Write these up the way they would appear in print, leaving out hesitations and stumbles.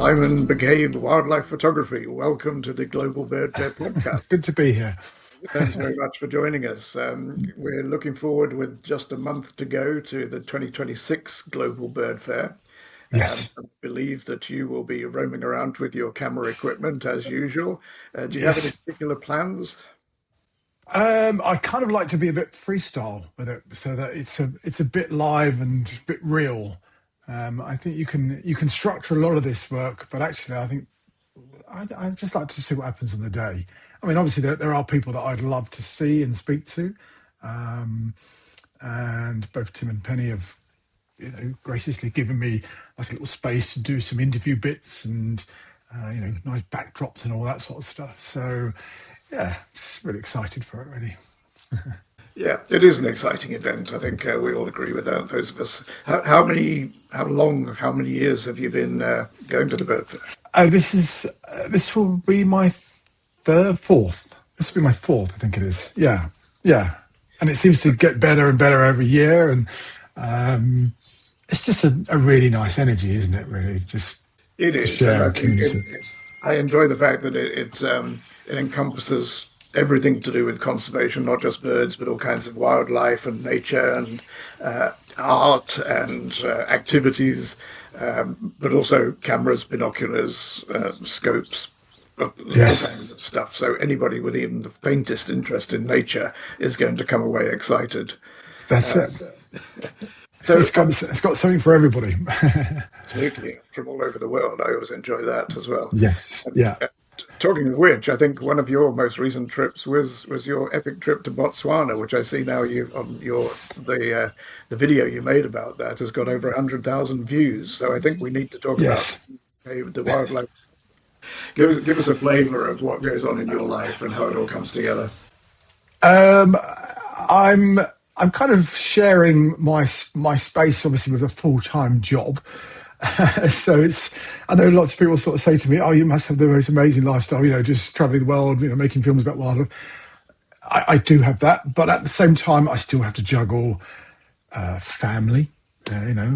Simon McCabe, wildlife photography. Welcome to the Global Bird Fair podcast. Good to be here. Thanks very much for joining us. We're looking forward with just a month to go to the 2026 Global Bird Fair. Yes, I believe that you will be roaming around with your camera equipment as usual. Do you have any yes. particular plans? I kind of like to be a bit freestyle with it, so that it's a bit live and a bit real. I think you can structure a lot of this work, but actually, I think I'd just like to see what happens on the day. I mean, obviously, there are people that I'd love to see and speak to, um, and both Tim and Penny have graciously given me like a little space to do some interview bits and nice backdrops and all that sort of stuff. So yeah, just really excited for it, really. Yeah, it is an exciting event. I think we all agree with that, those of us. How many years have you been going to the Bird Fair? This will be my fourth. This will be my fourth, I think it is. Yeah, yeah, and it seems to get better and better every year, and it's just a really nice energy, isn't it? Really, just It to is, and share I a think community. I enjoy the fact that it encompasses everything to do with conservation, not just birds, but all kinds of wildlife and nature and art and activities, but also cameras, binoculars, scopes, all Yes, kinds of stuff. So anybody with even the faintest interest in nature is going to come away excited. that's Uh, it. so It's got something for everybody. absolutely, from all over the world, I always enjoy that as well. Yes, yeah. Talking of which, I think one of your most recent trips was your epic trip to Botswana, which I see now you on the video you made about that has got over 100,000 views. So I think we need to talk about Yes. the wildlife. Give us a flavour of what goes on in your life and how it all comes together. Um, I'm I'm kind of sharing my space, obviously, with a full time job. So it's, I know lots of people sort of say to me, "Oh, you must have the most amazing lifestyle, just traveling the world, making films about wildlife." I do have that, but at the same time, I still have to juggle family.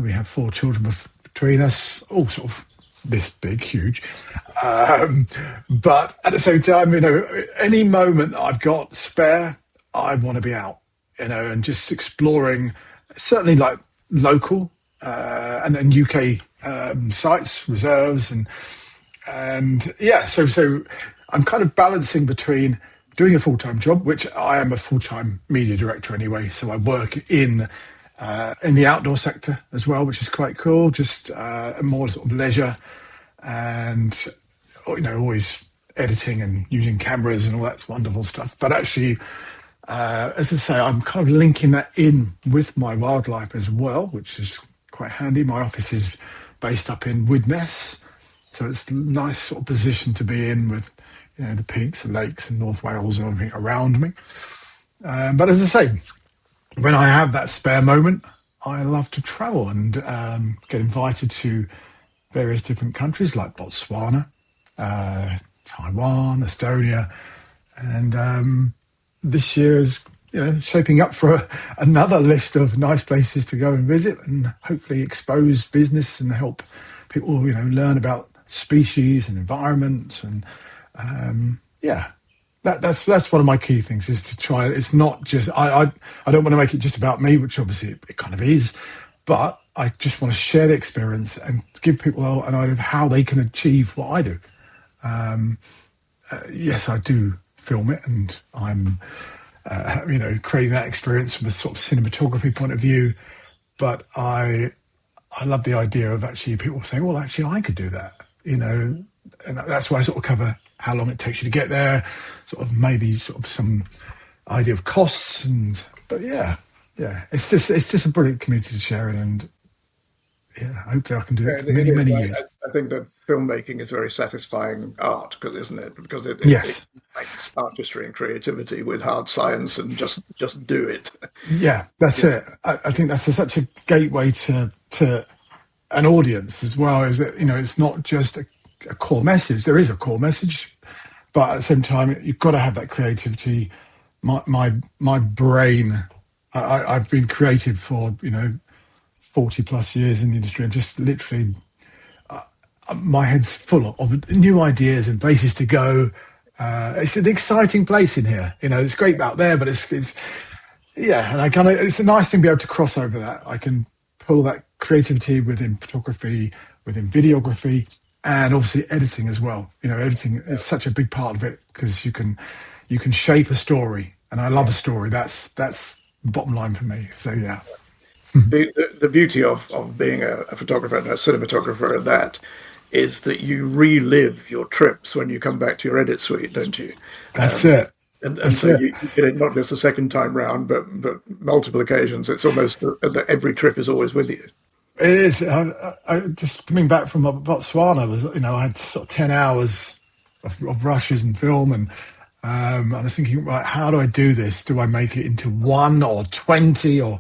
We have four children between us, all sort of this big, huge. Um, but at the same time, any moment that I've got spare, I want to be out, and just exploring, certainly like local and UK sites, reserves, and yeah. So I'm kind of balancing between doing a full time job, which I am a full time media director anyway. So I work in the outdoor sector as well, which is quite cool. Just more sort of leisure and always editing and using cameras and all that wonderful stuff. But actually, as I say, I'm kind of linking that in with my wildlife as well, which is quite handy. My office is based up in Widnes, so it's a nice sort of position to be in with the peaks and lakes and North Wales and everything around me. But as I say, when I have that spare moment, I love to travel and get invited to various different countries like Botswana, Taiwan, Estonia, and this year is shaping up for another list of nice places to go and visit and hopefully expose business and help people learn about species and environment and yeah, that's one of my key things is to try. It's not just I don't want to make it just about me, which obviously it kind of is, but I just want to share the experience and give people an idea of how they can achieve what I do. Yes, I do film it, and I'm creating that experience from a sort of cinematography point of view. But I love the idea of actually people saying, well, actually, I could do that, and that's why I sort of cover how long it takes you to get there, sort of maybe sort of some idea of costs, but yeah, it's just a brilliant community to share in, and yeah, hopefully I can do Yeah, it for it many, is. many years. I think that filmmaking is very satisfying art, because isn't it? Because it Yes, makes artistry and creativity with hard science and just do it. yeah, that's Yeah, it. I think that's such a gateway to an audience as well. Is that it's not just a core message. There is a core message, but at the same time, you've got to have that creativity. My brain. I've been creative for 40 plus years in the industry, and just literally my head's full of new ideas and places to go. It's an exciting place in here. It's great out there, but it's yeah, and it's a nice thing to be able to cross over that. I can pull that creativity within photography, within videography, and obviously editing as well. Editing is such a big part of it because you can shape a story, and I love a story. That's the bottom line for me. So yeah. The beauty of being a photographer and a cinematographer at that is that you relive your trips when you come back to your edit suite, don't you? That's Um, it. and That's so it. you get it not just a second time round, but multiple occasions. It's almost that every trip is always with you. It is. I just coming back from Botswana was, I had sort of 10 hours of rushes and film, and I was thinking, right, how do I do this? Do I make it into 1 or 20 or?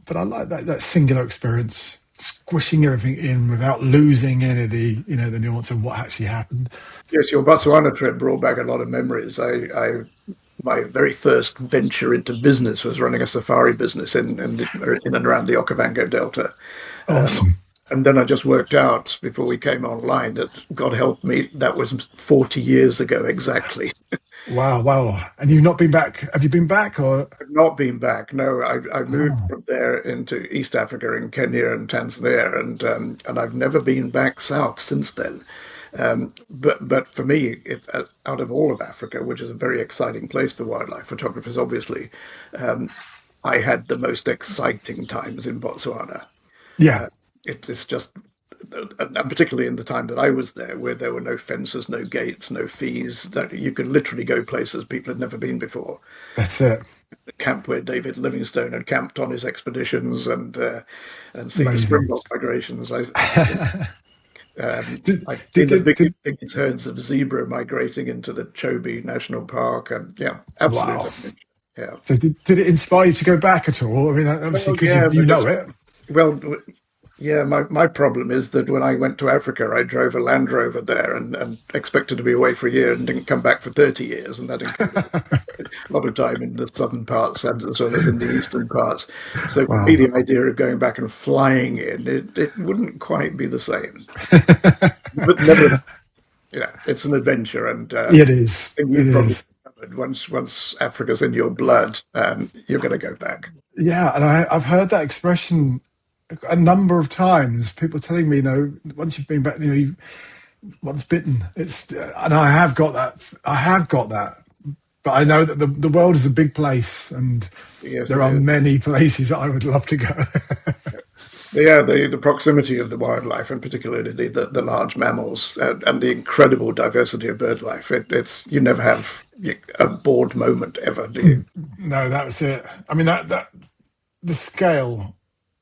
But I like that singular experience, squishing everything in without losing any of the nuance of what actually happened. Yes, your Botswana trip brought back a lot of memories. My very first venture into business was running a safari business in and around the Okavango Delta. Um, Awesome. and then I just worked out before we came online that, God help me, that was 40 years ago exactly. Wow, wow. And you've not been back? Have you been back or? I've not been back. No, I moved Oh, from there into East Africa in Kenya and Tanzania, and I've never been back south since then. But for me, out of all of Africa, which is a very exciting place for wildlife photographers, obviously, um, I had the most exciting times in Botswana. yeah, It's just, and particularly in the time that I was there, where there were no fences, no gates, no fees, that you could literally go places people had never been before. that's it. The camp where David Livingstone had camped on his expeditions, and see the Amazing. springbok migrations. did, I've did, seen the did, did, biggest herds of zebra migrating into the Chobe National Park, and yeah, absolute wow. adventure. Yeah. So did it inspire you to go back at all? I mean, obviously, Well, because you, yeah, you but know it. well, yeah. My problem is that when I went to Africa, I drove a Land Rover there and expected to be away for a year and didn't come back for 30 years, and that included a lot of time in the southern parts and as well as in the eastern parts. So for me, Wow. the idea of going back and flying it wouldn't quite be the same. But never, yeah, it's an adventure, It is. and It you've probably is. discovered once Africa's in your blood, you're going to go back. Yeah, and I've heard that expression a number of times. People telling me, once you've been back, you've once bitten. And I have got that. I have got that. But I know that the world is a big place, and Yes, there it are is. many places that I would love to go. Yeah, the proximity of the wildlife, and particularly the large mammals, and the incredible diversity of bird life. It's you never have a bored moment ever, do you? No, that was it. I mean, that the scale,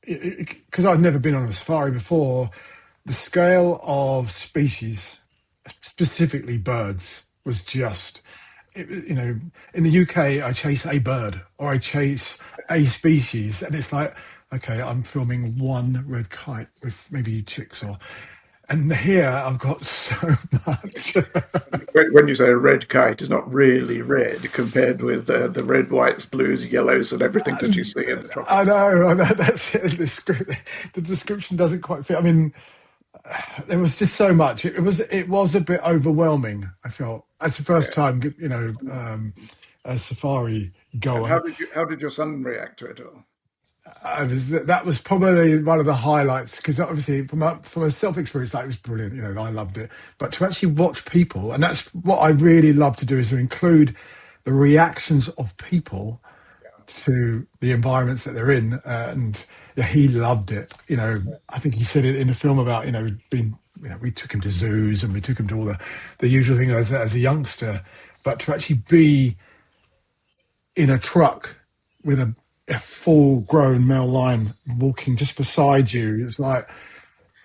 because I've never been on a safari before, the scale of species, specifically birds, was just, in the UK, I chase a bird or I chase a species, and it's like, okay, I'm filming one red kite with maybe chicks and here I've got so much. When you say a red kite, it's not really red compared with the red, whites, blues, yellows, and everything that you see in the tropics. I know, that's it. The description doesn't quite fit. I mean, there was just so much. It was a bit overwhelming. I felt as the first Yeah. time, a safari And goer. how did your son react to it all? That was probably one of the highlights because obviously from a self experience, that was brilliant. I loved it. But to actually watch people, and that's what I really love to do, is to include the reactions of people to the environments that they're in. And yeah, he loved it. I think he said it in the film about, being, we took him to zoos and we took him to all the usual thing as a youngster. But to actually be in a truck with a full grown male lion walking just beside you,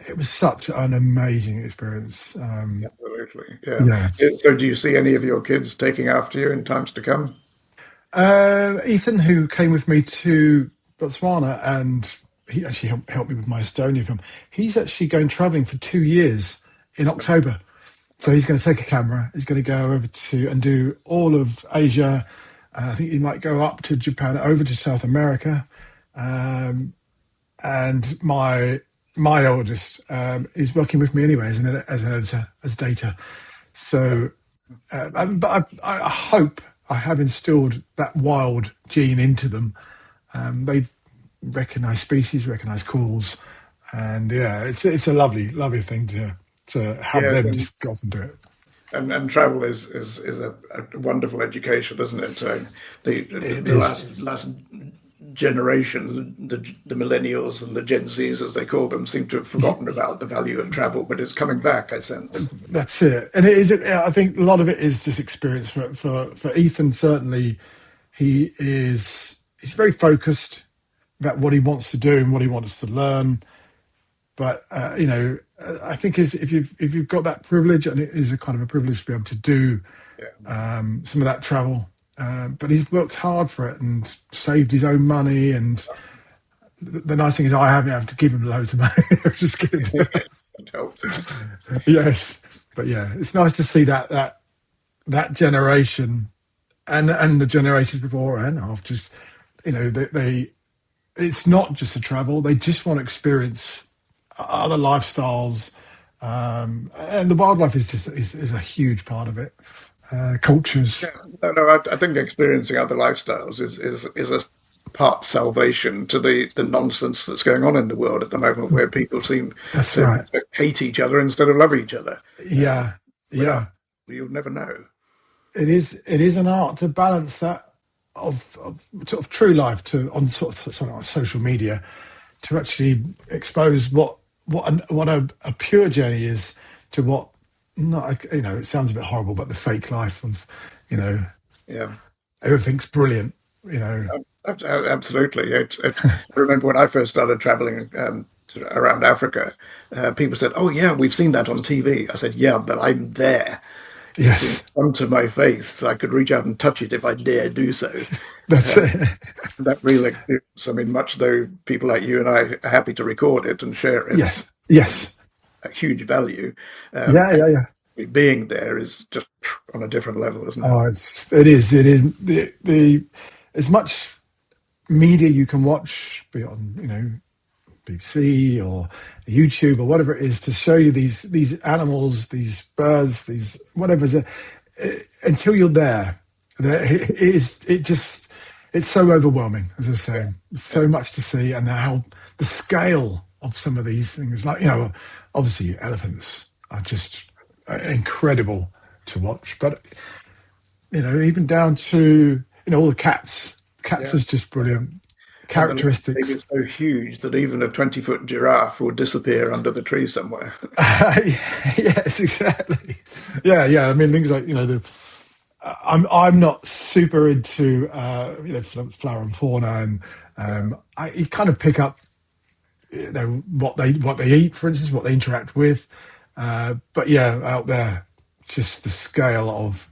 it was such an amazing experience. Absolutely, yeah. Yeah. So, do you see any of your kids taking after you in times to come? Ethan, who came with me to Botswana, and he actually helped me with my Estonia film. He's actually going traveling for 2 years in October. So he's going to take a camera. He's going to go over to and do all of Asia. I think he might go up to Japan, over to South America. And my my oldest is working with me anyway as an editor, as data. So, but I hope I have instilled that wild gene into them. They recognise species, recognise calls, and yeah, it's a lovely thing to have Yes, them just go off and do it. and travel is a wonderful education, isn't it? It The is. last generation, the millennials and the Gen Zs, as they call them, seem to have forgotten about the value of travel, but it's coming back, I sense. That's it, and it is. I think a lot of it is just experience for Ethan. Certainly, he's very focused about what he wants to do and what he wants to learn. But I think if you've got that privilege, and it is a kind of a privilege to be able to do Yeah. some of that travel. But he's worked hard for it and saved his own money. And the nice thing is, I haven't had to give him loads of money, which is good. It helps. Yes, but yeah, it's nice to see that generation and the generations before and after. Just they it's not just the travel; they just want to experience other lifestyles, and the wildlife is a huge part of it. Yeah, Cultures, no, I think experiencing other lifestyles is a part salvation to the nonsense that's going on in the world at the moment, where people seem that's to right. hate each other instead of love each other. Uh, Yeah, Without yeah. you'll never know. It is an art to balance that of sort of true life to on sort of like social media to actually expose what a pure journey is to what not it sounds a bit horrible, but the fake life of you know Yeah. everything's brilliant. You know, Absolutely. I remember when I first started traveling around Africa, people said, "Oh yeah, we've seen that on TV." I said, "Yeah, but I'm there. It's in yes, front of my face. So I could reach out and touch it if I dare do so." that's Uh, it. that real experience. I mean, much though people like you and I are happy to record it and share it, Yes, yes, a huge value. yeah, yeah, yeah. Actually being there is just on a different level, isn't it? Oh, it is the as much media you can watch, be it on BBC or YouTube or whatever it is, to show you these animals, these birds, these whatever. Until you're there, it just it's so overwhelming. As I say, Yeah. so much to see, and how the scale of some of these things, like obviously elephants are just incredible to watch, but even down to all the cats. Cats Yeah. was just brilliant And the landscape characteristics. is so huge that even a 20-foot giraffe will disappear under the tree somewhere. Yes, exactly. Yeah, yeah. I mean, things like I'm not super into flower and fauna, and Yeah. you kind of pick up what they eat, for instance, what they interact with. But yeah, out there, just the scale of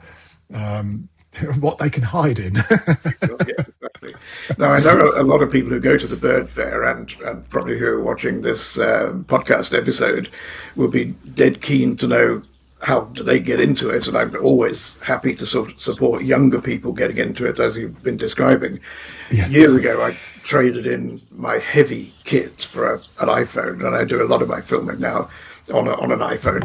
um, what they can hide in. Well, yeah, exactly. Now, I know a lot of people who go to the bird fair and probably who are watching this podcast episode will be dead keen to know how do they get into it. And I'm always happy to sort of support younger people getting into it, as you've been describing. Yeah. Years ago, I traded in my heavy kit for an iPhone, and I do a lot of my filming now on an iPhone,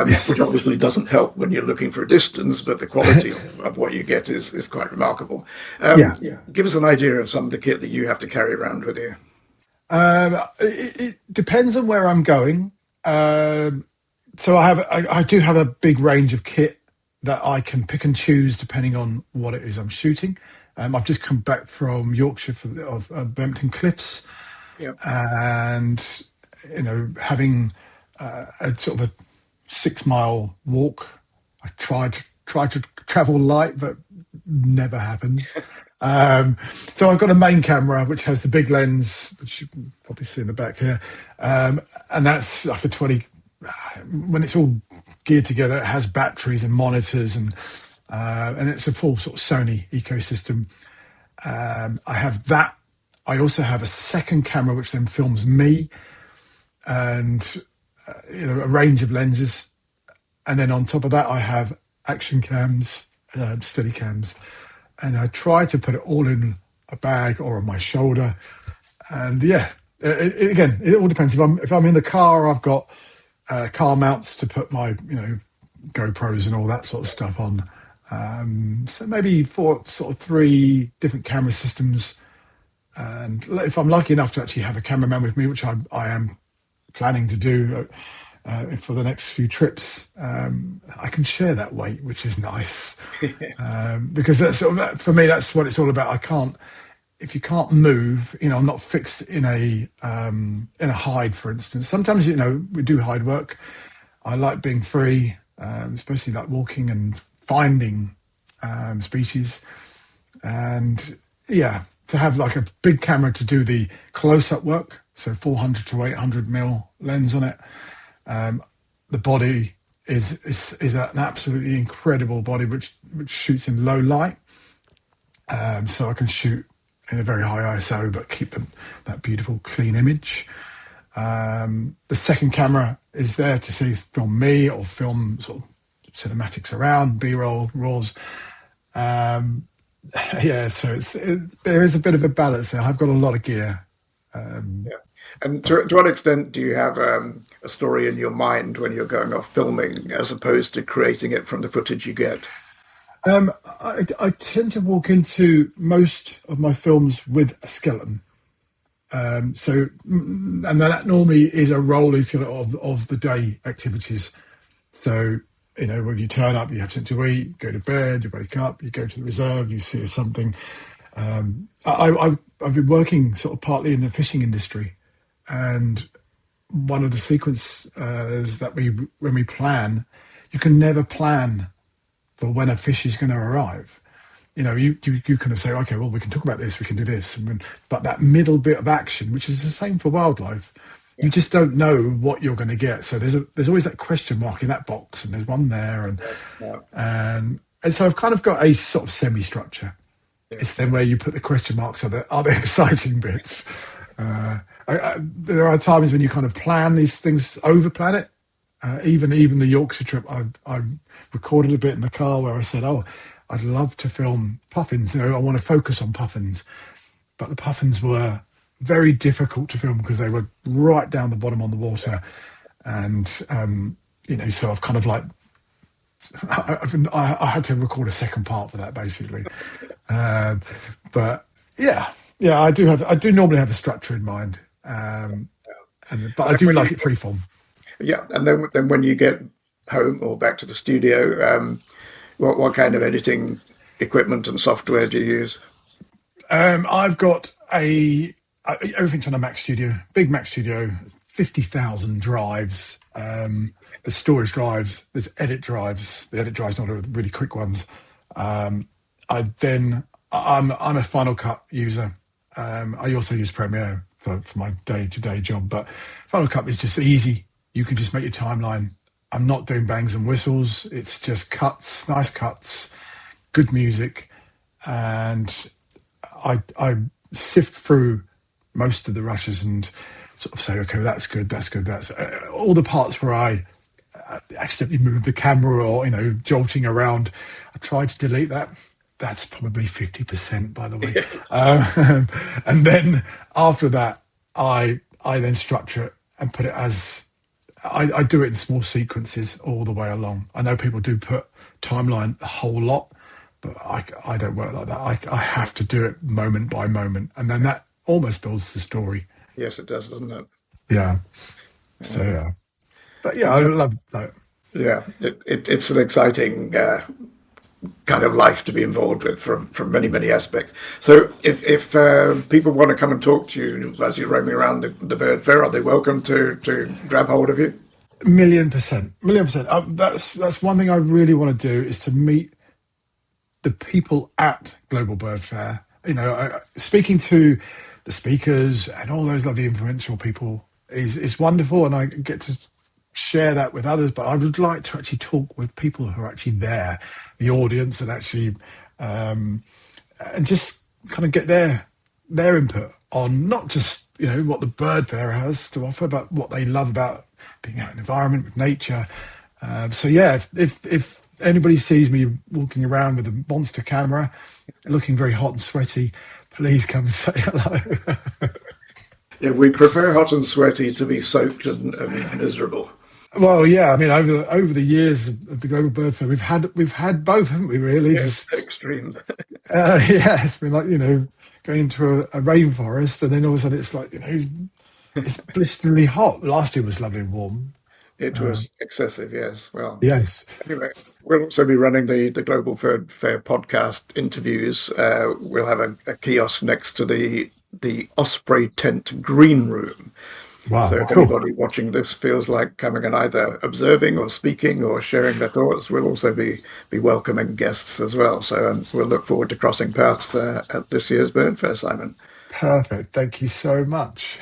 which Yes. obviously doesn't help when you're looking for a distance, but the quality of what you get is quite remarkable. Yeah. Give us an idea of some of the kit that you have to carry around with you. It depends on where I'm going. So I do have a big range of kit that I can pick and choose depending on what it is I'm shooting. I've just come back from Yorkshire of Bempton Cliffs, Yeah, and having a sort of a 6 mile walk. I tried to travel light, but never happens. So I've got a main camera which has the big lens, which you can probably see in the back here, and that's like a 20. When it's all geared together, it has batteries and monitors, and it's a full sort of Sony ecosystem. I have that. I also have a second camera which then films me, and a range of lenses, and then on top of that I have action cams, steady cams, and I try to put it all in a bag or on my shoulder. And yeah, Again, it all depends. If I'm in the car, I've got car mounts to put my GoPros and all that sort of stuff on. So maybe four, sort of three different camera systems. And if I'm lucky enough to actually have a cameraman with me, which I am planning to do for the next few trips, I can share that weight, which is nice. Because that's sort of, for me, that's what it's all about. I can't, if you can't move, I'm not fixed in a hide, for instance. Sometimes, we do hide work. I like being free, especially like walking and finding species. And yeah, to have like a big camera to do the close-up work, so 400 to 800 mil lens on it. The body is an absolutely incredible body, which shoots in low light. So I can shoot in a very high ISO, but keep that beautiful clean image. The second camera is there to film me or film sort of cinematics around, B-roll, RAWs. Yeah, so there is a bit of a balance there. I've got a lot of gear. Yeah. And to what extent do you have a story in your mind when you're going off filming, as opposed to creating it from the footage you get? I tend to walk into most of my films with a skeleton. And that normally is a rolling skeleton of the day activities. So, when you turn up, you have something to eat, go to bed, you wake up, you go to the reserve, you see something. I've been working sort of partly in the fishing industry, and one of the sequences that when we plan, you can never plan for when a fish is going to arrive. You kind of say, okay, well, we can talk about this, we can do this, but that middle bit of action, which is the same for wildlife, you just don't know what you're going to get. So there's always that question mark in that box, and there's one there, Yeah. and so I've kind of got a sort of semi-structure. Yeah. It's then where you put the question marks are the exciting bits. There are times when you kind of plan these things, over plan it. Even the Yorkshire trip, I recorded a bit in the car where I said, "Oh, I'd love to film puffins. I want to focus on puffins," but the puffins were very difficult to film because they were right down the bottom on the water, and so I've kind of like I had to record a second part for that basically. But yeah, I do normally have a structure in mind, but I do like it freeform. Yeah, and then when you get home or back to the studio, what kind of editing equipment and software do you use? I've got everything's on a Mac Studio, big Mac Studio, 50,000 drives. There's storage drives, there's edit drives. The edit drives not the really quick ones. I'm a Final Cut user. I also use Premiere for my day-to-day job, but Final Cut is just easy. You can just make your timeline. I'm not doing bangs and whistles. It's just cuts, nice cuts, good music, and I sift through most of the rushes and sort of say, okay, that's good. That's all the parts where I accidentally move the camera or jolting around. I try to delete that. That's probably 50%, by the way. And then after that, I then structure it and put it as I do it in small sequences all the way along. I know people do put timeline a whole lot, but I don't work like that. I have to do it moment by moment, and then that almost builds the story. Yes, it does, doesn't it? Yeah. So yeah, but yeah, I love that. Yeah, it's an exciting kind of life to be involved with from many aspects. So if people want to come and talk to you as you're roaming around the bird fair, are they welcome to grab hold of you? Million percent. That's one thing I really want to do is to meet the people at Global Bird Fair. Speaking to the speakers and all those lovely influential people is wonderful, and I get to share that with others. But I would like to actually talk with people who are actually there, the audience, and actually and just kind of get their input on not just what the bird fair has to offer, but what they love about being out in the environment with nature. So yeah, if anybody sees me walking around with a monster camera, looking very hot and sweaty, please come say hello. Yeah, we prefer hot and sweaty to be soaked and miserable. Well, yeah, I mean, over the years of the Global Bird Fair, we've had both, haven't we? Really, Yes, just extremes. yeah, it's been like going into a rainforest, and then all of a sudden it's like it's blisteringly hot. Last year was lovely and warm. It was excessive, yes. Well, Yes. anyway, we'll also be running the Global Bird Fair podcast interviews. We'll have a kiosk next to the Osprey Tent Green Room. So Wow. if Cool. anybody watching this feels like coming and either observing or speaking or sharing their thoughts, we'll also be welcoming guests as well. So we'll look forward to crossing paths at this year's Bird Fair, Simon. Perfect. Thank you so much.